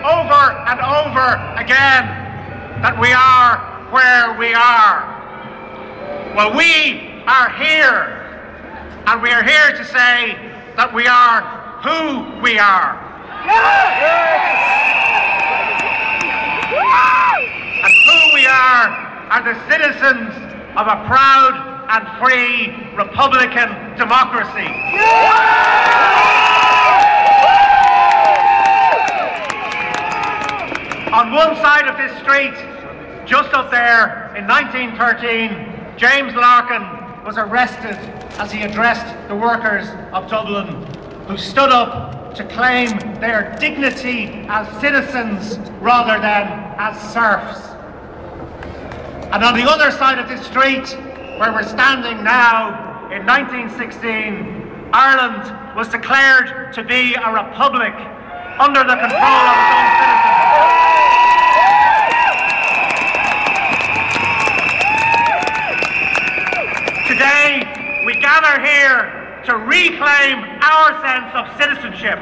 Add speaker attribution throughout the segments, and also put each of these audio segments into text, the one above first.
Speaker 1: over and over again that we are where we are. Well, we are here, and we are here to say that we are who we are. And who we are the citizens of a proud and free Republican democracy. On one side of this street, just up there, in 1913, James Larkin was arrested as he addressed the workers of Dublin, who stood up to claim their dignity as citizens rather than as serfs. And on the other side of this street, where we're standing now, in 1916, Ireland was declared to be a republic under the control of its own citizens. Today, we gather here to reclaim our sense of citizenship.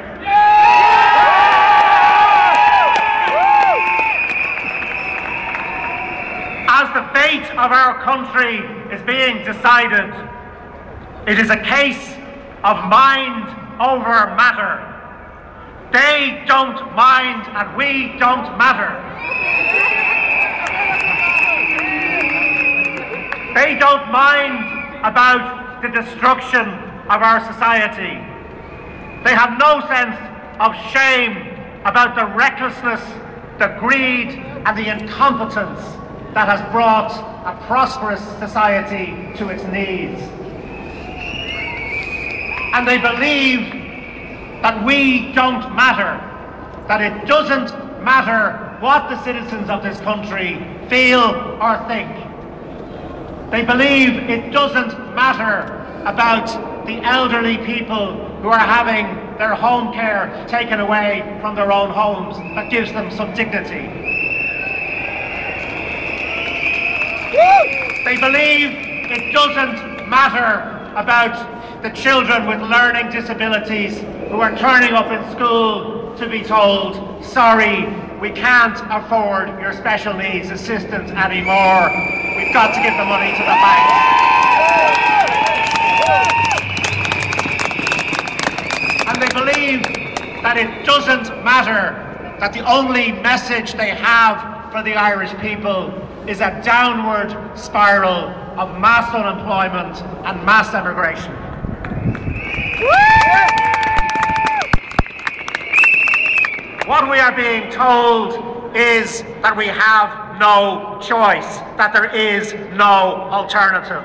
Speaker 1: As the fate of our country is being decided, it is a case of mind over matter. They don't mind and we don't matter. They don't mind about the destruction of our society. They have no sense of shame about the recklessness, the greed and the incompetence that has brought a prosperous society to its knees. And they believe that we don't matter, that it doesn't matter what the citizens of this country feel or think. They believe it doesn't matter about the elderly people who are having their home care taken away from their own homes. That gives them some dignity. They believe it doesn't matter about the children with learning disabilities who are turning up in school to be told, sorry, we can't afford your special needs assistance anymore. We've got to give the money to the bank. And they believe that it doesn't matter, that the only message they have for the Irish people is a downward spiral of mass unemployment and mass emigration. What we are being told is that we have no choice, that there is no alternative.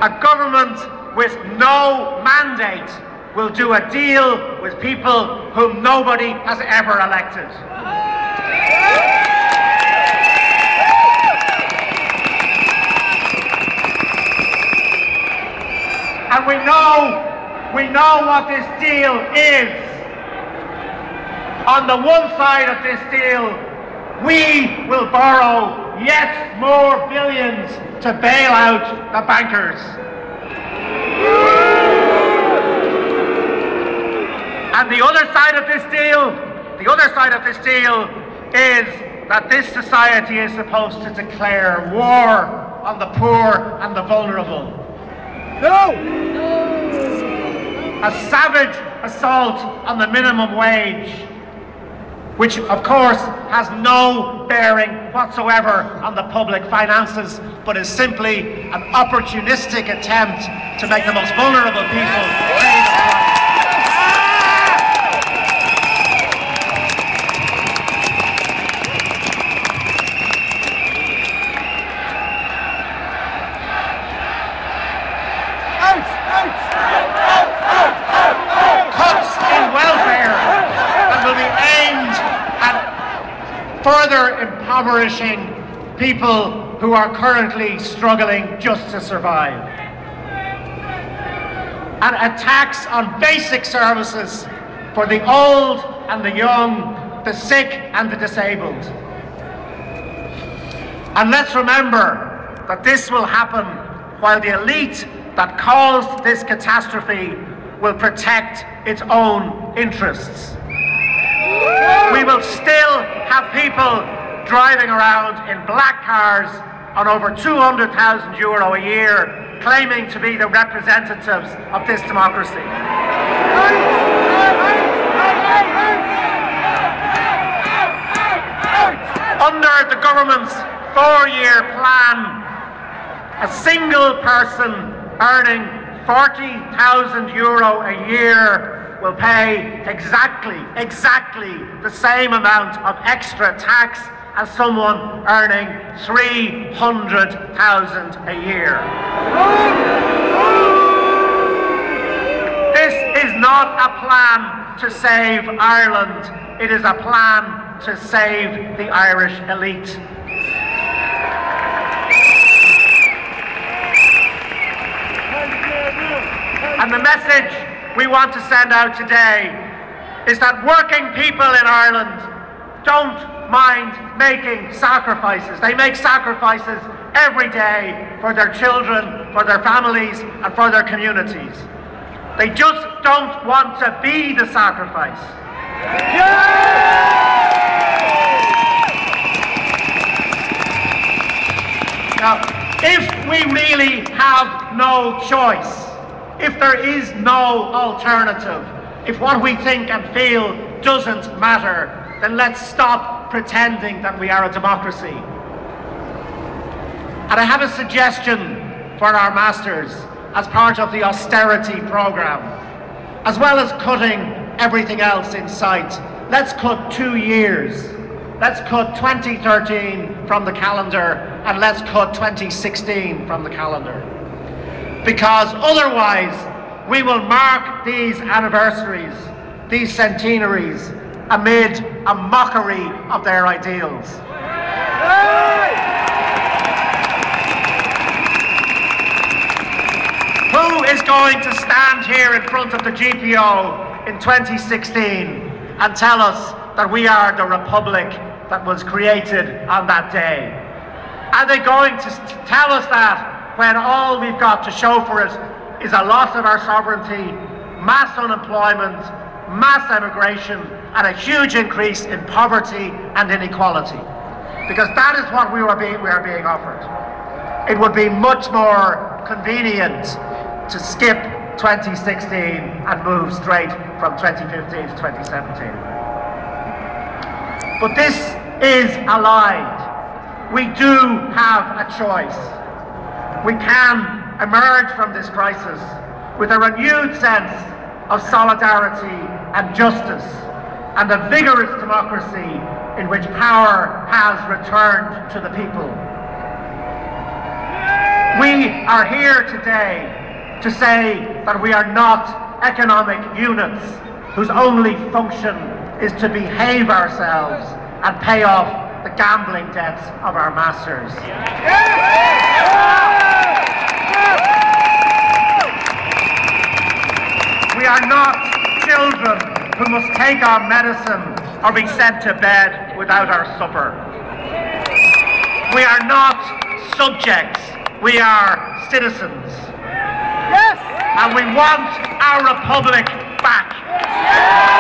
Speaker 1: A government with no mandate will do a deal with people whom nobody has ever elected. And we know what this deal is. On the one side of this deal, we will borrow yet more billions to bail out the bankers. And the other side of this deal is that this society is supposed to declare war on the poor and the vulnerable. No! A savage assault on the minimum wage, which of course has no bearing whatsoever on the public finances, but is simply an opportunistic attempt to make the most vulnerable people pay the price. Further impoverishing people who are currently struggling just to survive. And attacks on basic services for the old and the young, the sick and the disabled. And let's remember that this will happen while the elite that caused this catastrophe will protect its own interests. We will still have people driving around in black cars on over €200,000 a year, claiming to be the representatives of this democracy. Under the government's 4-year plan, a single person earning €40,000 a year will pay exactly the same amount of extra tax as someone earning $300,000 a year. This is not a plan to save Ireland, it is a plan to save the Irish elite. And the message we want to send out today is that working people in Ireland don't mind making sacrifices. They make sacrifices every day for their children, for their families, and for their communities. They just don't want to be the sacrifice. Now, if we really have no choice, if there is no alternative, if what we think and feel doesn't matter, then let's stop pretending that we are a democracy. And I have a suggestion for our masters as part of the austerity programme. As well as cutting everything else in sight, let's cut 2 years. Let's cut 2013 from the calendar, and let's cut 2016 from the calendar. Because otherwise, we will mark these anniversaries, these centenaries, amid a mockery of their ideals. Who is going to stand here in front of the GPO in 2016 and tell us that we are the republic that was created on that day? Are they going to tell us that when all we've got to show for it is a loss of our sovereignty, mass unemployment, mass emigration, and a huge increase in poverty and inequality? Because that is what we are being offered. It would be much more convenient to skip 2016 and move straight from 2015 to 2017. But this is a lie. We do have a choice. We can emerge from this crisis with a renewed sense of solidarity and justice, and a vigorous democracy in which power has returned to the people. We are here today to say that we are not economic units whose only function is to behave ourselves and pay off the gambling debts of our masters. We are not children who must take our medicine or be sent to bed without our supper. We are not subjects, we are citizens.
Speaker 2: Yes!
Speaker 1: And we want our republic back. Yes!